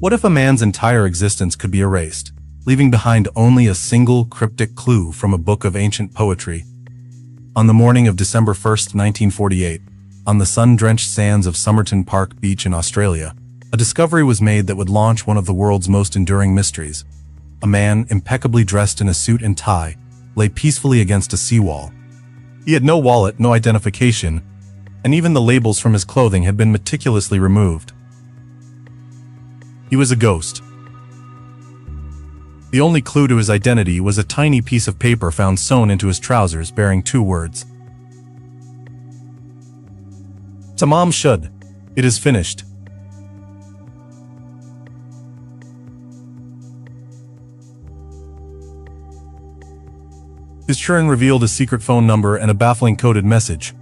What if a man's entire existence could be erased, leaving behind only a single cryptic clue from a book of ancient poetry? On the morning of December 1st, 1948, on the sun-drenched sands of Somerton Beach in Australia, a discovery was made that would launch one of the world's most enduring mysteries. A man, impeccably dressed in a suit and tie, lay peacefully against a seawall. He had no wallet, no identification, and even the labels from his clothing had been meticulously removed. He was a ghost. The only clue to his identity was a tiny piece of paper found sewn into his trousers bearing two words. Tamám Shud. It is finished. His churn revealed a secret phone number and a baffling coded message.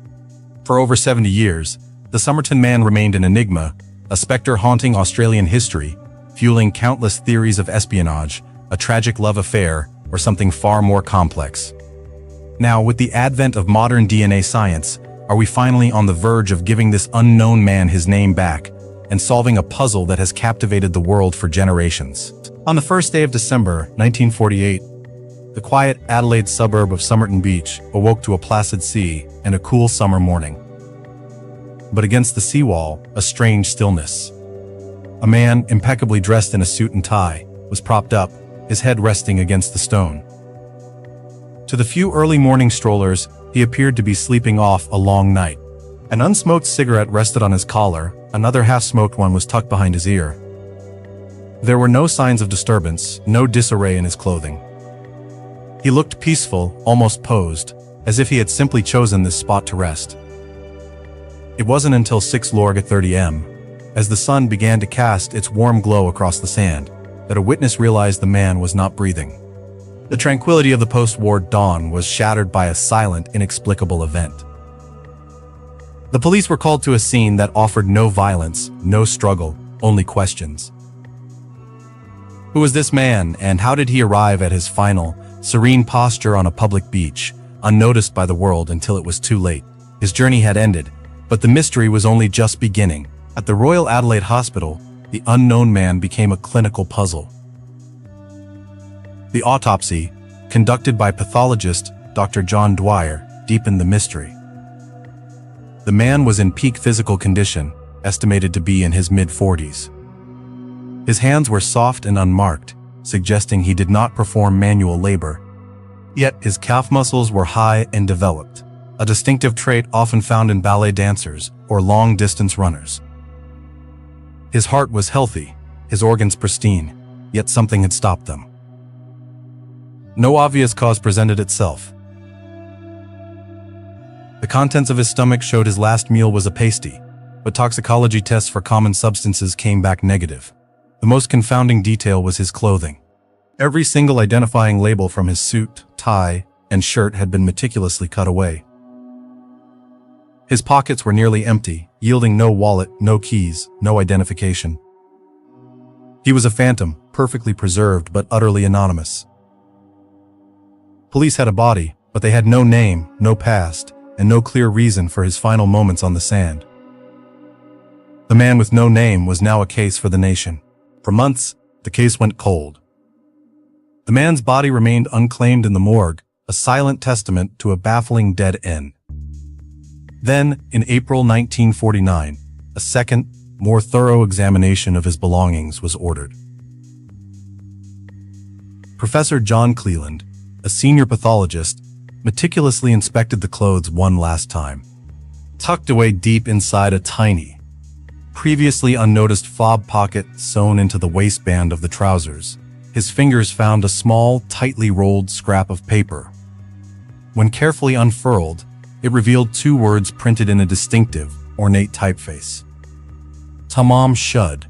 For over 70 years, the Somerton Man remained an enigma, a specter haunting Australian history, fueling countless theories of espionage, a tragic love affair, or something far more complex. Now, with the advent of modern DNA science, are we finally on the verge of giving this unknown man his name back and solving a puzzle that has captivated the world for generations? On the first day of December, 1948, the quiet Adelaide suburb of Somerton Beach awoke to a placid sea and a cool summer morning. But against the seawall, a strange stillness. A man, impeccably dressed in a suit and tie, was propped up, his head resting against the stone. To the few early morning strollers, he appeared to be sleeping off a long night. An unsmoked cigarette rested on his collar, another half-smoked one was tucked behind his ear. There were no signs of disturbance, no disarray in his clothing. He looked peaceful, almost posed, as if he had simply chosen this spot to rest. It wasn't until 6:30 am, as the sun began to cast its warm glow across the sand, that a witness realized the man was not breathing. The tranquility of the post-war dawn was shattered by a silent, inexplicable event. The police were called to a scene that offered no violence, no struggle, only questions. Who was this man, and how did he arrive at his final, serene posture on a public beach, unnoticed by the world until it was too late? His journey had ended, but the mystery was only just beginning. At the Royal Adelaide Hospital, the unknown man became a clinical puzzle. The autopsy, conducted by pathologist Dr. John Dwyer, deepened the mystery. The man was in peak physical condition, estimated to be in his mid-40s. His hands were soft and unmarked, suggesting he did not perform manual labor. Yet his calf muscles were high and developed, a distinctive trait often found in ballet dancers or long-distance runners. His heart was healthy, his organs pristine, yet something had stopped them. No obvious cause presented itself. The contents of his stomach showed his last meal was a pasty, but toxicology tests for common substances came back negative. The most confounding detail was his clothing. Every single identifying label from his suit, tie, and shirt had been meticulously cut away. His pockets were nearly empty, yielding no wallet, no keys, no identification. He was a phantom, perfectly preserved but utterly anonymous. Police had a body, but they had no name, no past, and no clear reason for his final moments on the sand. The man with no name was now a case for the nation. For months, the case went cold. The man's body remained unclaimed in the morgue, a silent testament to a baffling dead end. Then, in April 1949, a second, more thorough examination of his belongings was ordered. Professor John Cleland, a senior pathologist, meticulously inspected the clothes one last time. Tucked away deep inside a tiny, previously unnoticed fob pocket sewn into the waistband of the trousers, his fingers found a small, tightly rolled scrap of paper. When carefully unfurled, it revealed two words printed in a distinctive, ornate typeface. Tamám Shud.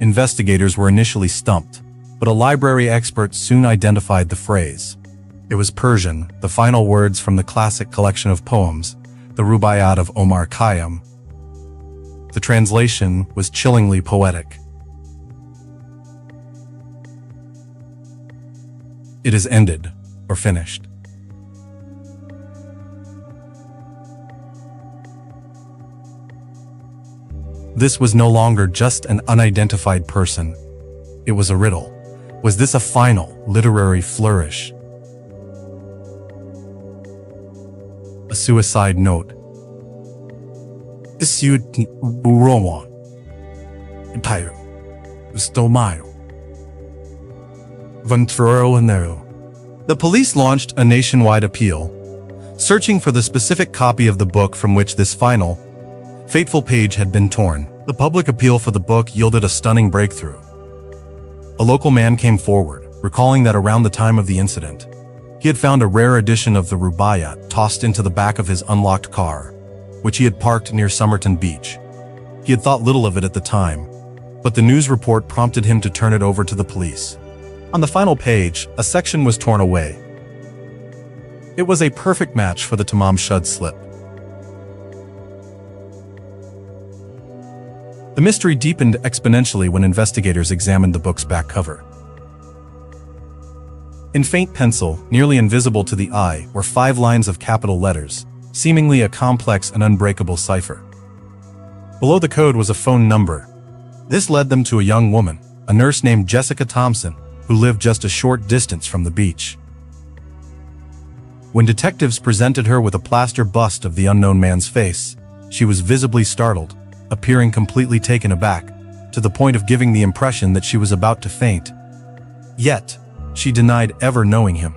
Investigators were initially stumped, but a library expert soon identified the phrase. It was Persian, the final words from the classic collection of poems, the Rubaiyat of Omar Khayyam. The translation was chillingly poetic. It is ended, or finished. this was no longer just an unidentified person. It was a riddle. Was this a final, literary flourish? A suicide note. The police launched a nationwide appeal, searching for the specific copy of the book from which this final, fateful page had been torn. The public appeal for the book yielded a stunning breakthrough. A local man came forward, recalling that around the time of the incident, he had found a rare edition of the Rubaiyat tossed into the back of his unlocked car, which he had parked near Somerton Beach. He had thought little of it at the time, but the news report prompted him to turn it over to the police. On the final page, a section was torn away. It was a perfect match for the Tamám Shud slip. The mystery deepened exponentially when investigators examined the book's back cover. In faint pencil, nearly invisible to the eye, were 5 lines of capital letters, seemingly a complex and unbreakable cipher. Below the code was a phone number. This led them to a young woman, a nurse named Jessica Thomson, who lived just a short distance from the beach. When detectives presented her with a plaster bust of the unknown man's face, she was visibly startled, appearing completely taken aback, to the point of giving the impression that she was about to faint. Yet, she denied ever knowing him.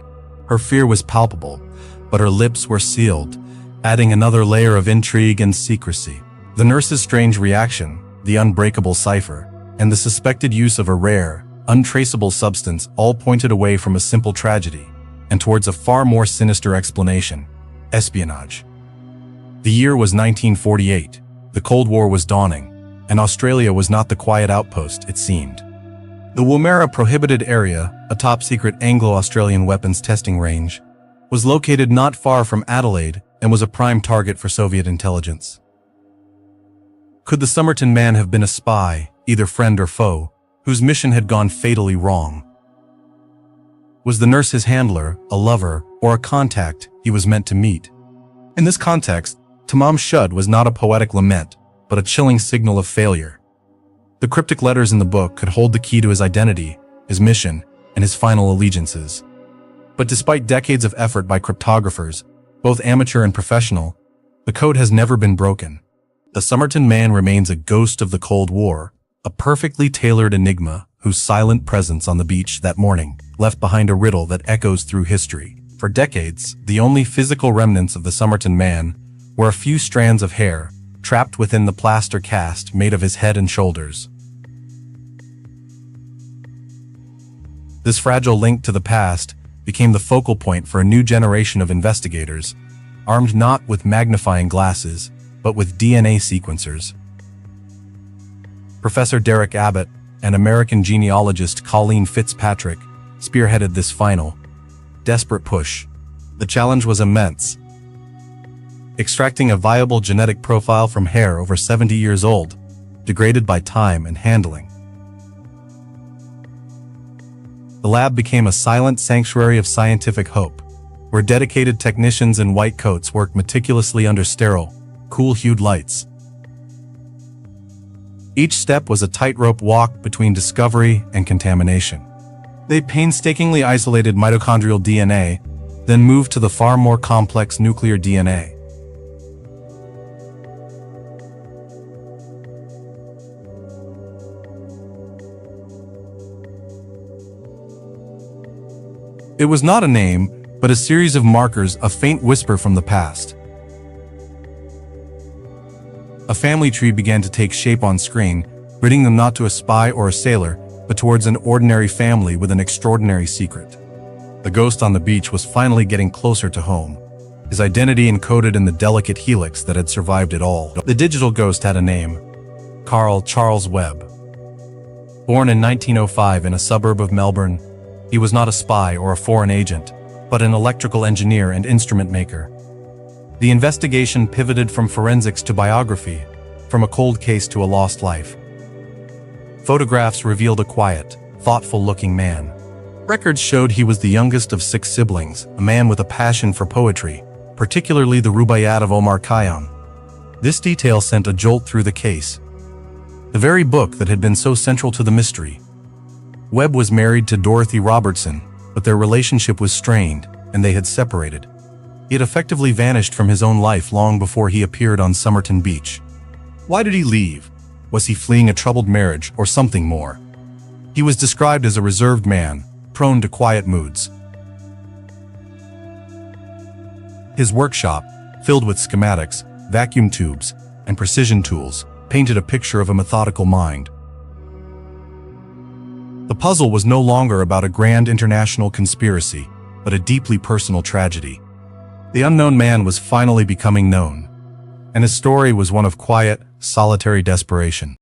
Her fear was palpable, but her lips were sealed, adding another layer of intrigue and secrecy. The nurse's strange reaction, the unbreakable cipher, and the suspected use of a rare, untraceable substance all pointed away from a simple tragedy and towards a far more sinister explanation: espionage. The year was 1948. The Cold War was dawning, and Australia was not the quiet outpost it seemed. The Woomera Prohibited Area, a top-secret Anglo-Australian weapons testing range, was located not far from Adelaide and was a prime target for Soviet intelligence. Could the Somerton Man have been a spy, either friend or foe, whose mission had gone fatally wrong? Was the nurse his handler, a lover, or a contact he was meant to meet? In this context, Tamám Shud was not a poetic lament, but a chilling signal of failure. The cryptic letters in the book could hold the key to his identity, his mission, and his final allegiances. But despite decades of effort by cryptographers, both amateur and professional, the code has never been broken. The Somerton Man remains a ghost of the Cold War, a perfectly tailored enigma whose silent presence on the beach that morning left behind a riddle that echoes through history. For decades, the only physical remnants of the Somerton Man were a few strands of hair trapped within the plaster cast made of his head and shoulders. This fragile link to the past became the focal point for a new generation of investigators, armed not with magnifying glasses, but with DNA sequencers. Professor Derek Abbott and American genealogist Colleen Fitzpatrick spearheaded this final, desperate push. The challenge was immense. Extracting a viable genetic profile from hair over 70 years old, degraded by time and handling. The lab became a silent sanctuary of scientific hope, where dedicated technicians in white coats worked meticulously under sterile, cool-hued lights. Each step was a tightrope walk between discovery and contamination. They painstakingly isolated mitochondrial DNA, then moved to the far more complex nuclear DNA. It was not a name, but a series of markers, a faint whisper from the past. A family tree began to take shape on screen, ridding them not to a spy or a sailor, but towards an ordinary family with an extraordinary secret. The ghost on the beach was finally getting closer to home, his identity encoded in the delicate helix that had survived it all. The digital ghost had a name: Carl Charles Webb. Born in 1905 in a suburb of Melbourne, he was not a spy or a foreign agent, but an electrical engineer and instrument maker. The investigation pivoted from forensics to biography, from a cold case to a lost life. Photographs revealed a quiet, thoughtful-looking man. Records showed he was the youngest of 6 siblings, a man with a passion for poetry, particularly the Rubaiyat of Omar Khayyam. This detail sent a jolt through the case. the very book that had been so central to the mystery. Webb was married to Dorothy Robertson, but their relationship was strained, and they had separated. He had effectively vanished from his own life long before he appeared on Somerton Beach. Why did he leave? Was he fleeing a troubled marriage or something more? He was described as a reserved man, prone to quiet moods. His workshop, filled with schematics, vacuum tubes, and precision tools, painted a picture of a methodical mind. The puzzle was no longer about a grand international conspiracy, but a deeply personal tragedy. The unknown man was finally becoming known, and his story was one of quiet, solitary desperation.